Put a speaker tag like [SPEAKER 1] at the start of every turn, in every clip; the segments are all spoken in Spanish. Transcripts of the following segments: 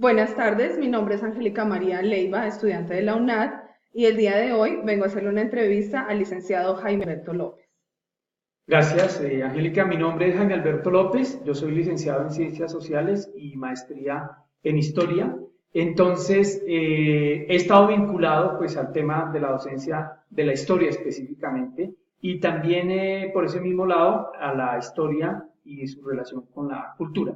[SPEAKER 1] Buenas tardes, mi nombre es Angélica María Leiva, estudiante de la UNAD, y el día de hoy vengo a hacerle una entrevista al licenciado Jaime Alberto López.
[SPEAKER 2] Gracias, Angélica. Mi nombre es Jaime Alberto López. Yo soy licenciado en Ciencias Sociales y maestría en Historia. Entonces, he estado vinculado pues al tema de la docencia de la historia específicamente y también por ese mismo lado a la historia y su relación con la cultura.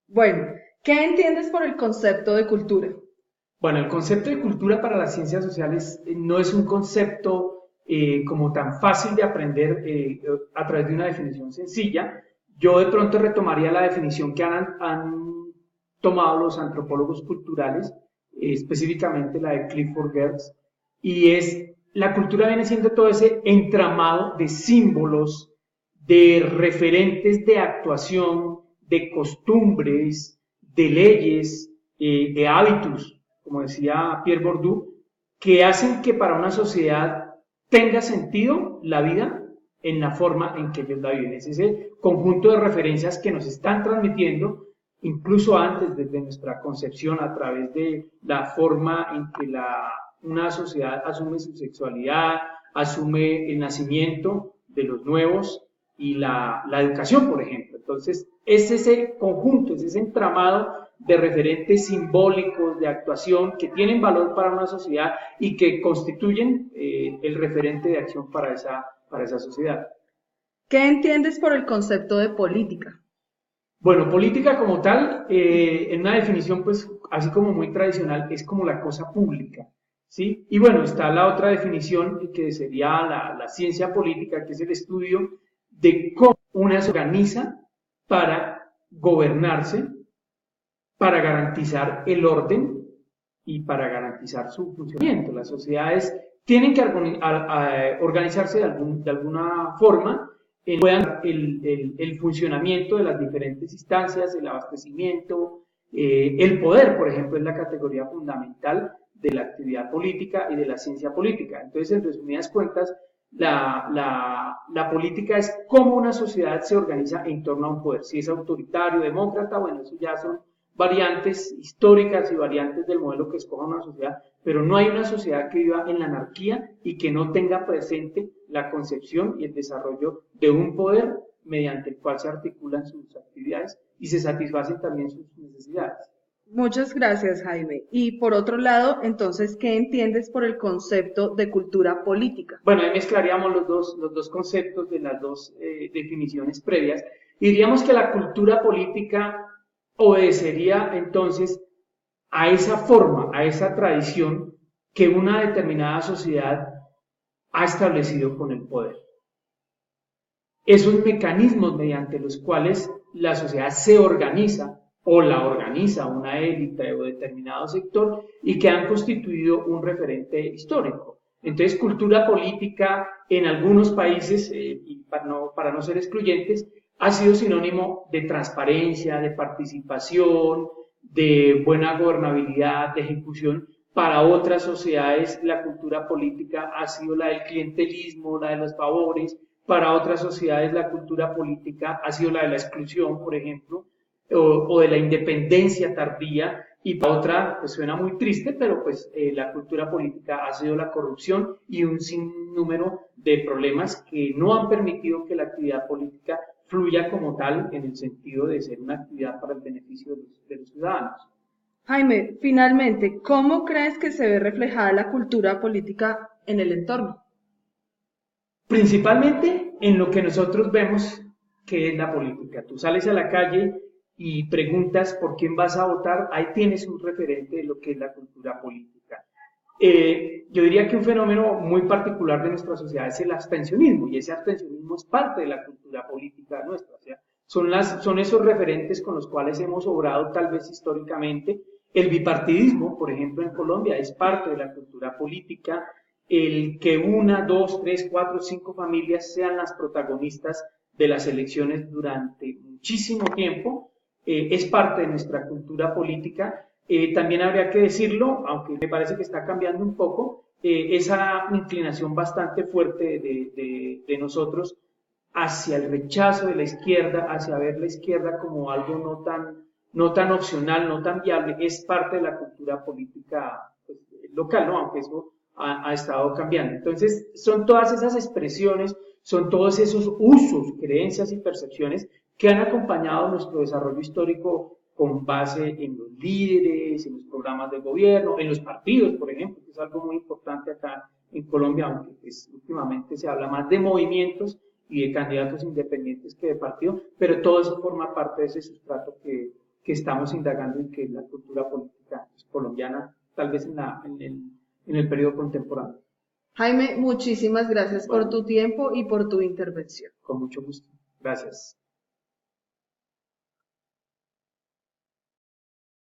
[SPEAKER 1] Bueno, ¿qué entiendes por el concepto de cultura?
[SPEAKER 2] Bueno, el concepto de cultura para las ciencias sociales no es un concepto como tan fácil de aprender a través de una definición sencilla. Yo de pronto retomaría la definición que han tomado los antropólogos culturales, específicamente la de Clifford Geertz, y es la cultura viene siendo todo ese entramado de símbolos, de referentes de actuación, de costumbres, de leyes, de hábitos, como decía Pierre Bourdieu, que hacen que para una sociedad tenga sentido la vida en la forma en que ellos la viven. Es ese conjunto de referencias que nos están transmitiendo, incluso antes desde nuestra concepción, a través de la forma en que una sociedad asume su sexualidad, asume el nacimiento de los nuevos y la educación, por ejemplo. Entonces, es ese conjunto, es ese entramado de referentes simbólicos de actuación que tienen valor para una sociedad y que constituyen el referente de acción para esa sociedad.
[SPEAKER 1] ¿Qué entiendes por el concepto de política?
[SPEAKER 2] Bueno, política como tal, en una definición, pues, así como muy tradicional, es como la cosa pública, ¿sí? Y bueno, está la otra definición que sería la ciencia política, que es el estudio de cómo una se organiza para gobernarse, para garantizar el orden y para garantizar su funcionamiento. Las sociedades tienen que organizarse de alguna forma puedan el funcionamiento de las diferentes instancias, el abastecimiento, el poder, por ejemplo, es la categoría fundamental de la actividad política y de la ciencia política. Entonces, en resumidas cuentas, la política es cómo una sociedad se organiza en torno a un poder. Si es autoritario, demócrata, bueno, eso ya son variantes históricas y variantes del modelo que escoja una sociedad, pero no hay una sociedad que viva en la anarquía y que no tenga presente la concepción y el desarrollo de un poder mediante el cual se articulan sus actividades y se satisfacen también sus necesidades.
[SPEAKER 1] Muchas gracias, Jaime. Y por otro lado, entonces, ¿qué entiendes por el concepto de cultura política?
[SPEAKER 2] Bueno, ahí mezclaríamos los dos conceptos de las dos definiciones previas y diríamos que la cultura política obedecería entonces a esa forma, a esa tradición que una determinada sociedad ha establecido con el poder. Esos mecanismos mediante los cuales la sociedad se organiza o la organiza una élite o determinado sector y que han constituido un referente histórico. Entonces, cultura política en algunos países, y para no ser excluyentes, ha sido sinónimo de transparencia, de participación, de buena gobernabilidad, de ejecución. Para otras sociedades, la cultura política ha sido la del clientelismo, la de los favores. Para otras sociedades, la cultura política ha sido la de la exclusión, por ejemplo, o de la independencia tardía. Y para otra, pues suena muy triste, pero pues la cultura política ha sido la corrupción y un sinnúmero de problemas que no han permitido que la actividad política fluya como tal en el sentido de ser una actividad para el beneficio de los ciudadanos.
[SPEAKER 1] Jaime, finalmente, ¿cómo crees que se ve reflejada la cultura política en el entorno?
[SPEAKER 2] Principalmente en lo que nosotros vemos que es la política. Tú sales a la calle y preguntas por quién vas a votar, ahí tienes un referente de lo que es la cultura política. Yo diría que un fenómeno muy particular de nuestra sociedad es el abstencionismo, y ese abstencionismo es parte de la cultura política nuestra. O sea, son esos referentes con los cuales hemos obrado tal vez históricamente. El bipartidismo, por ejemplo, en Colombia es parte de la cultura política. El que una, dos, tres, cuatro, cinco familias sean las protagonistas de las elecciones durante muchísimo tiempo es parte de nuestra cultura política. También habría que decirlo, aunque me parece que está cambiando un poco, esa inclinación bastante fuerte de nosotros hacia el rechazo de la izquierda, hacia ver la izquierda como algo no tan no tan opcional, no tan viable, es parte de la cultura política pues, local, ¿no? Aunque eso ha estado cambiando. Entonces, son todas esas expresiones, son todos esos usos, creencias y percepciones que han acompañado nuestro desarrollo histórico con base en los líderes, en los programas de gobierno, en los partidos, por ejemplo, que es algo muy importante acá en Colombia, aunque pues, últimamente se habla más de movimientos y de candidatos independientes que de partido, pero todo eso forma parte de ese sustrato que estamos indagando y que es la cultura política pues, colombiana, tal vez en el periodo contemporáneo.
[SPEAKER 1] Jaime, muchísimas gracias por
[SPEAKER 2] Bueno,
[SPEAKER 1] tu tiempo y por tu intervención.
[SPEAKER 2] con mucho gusto. Gracias.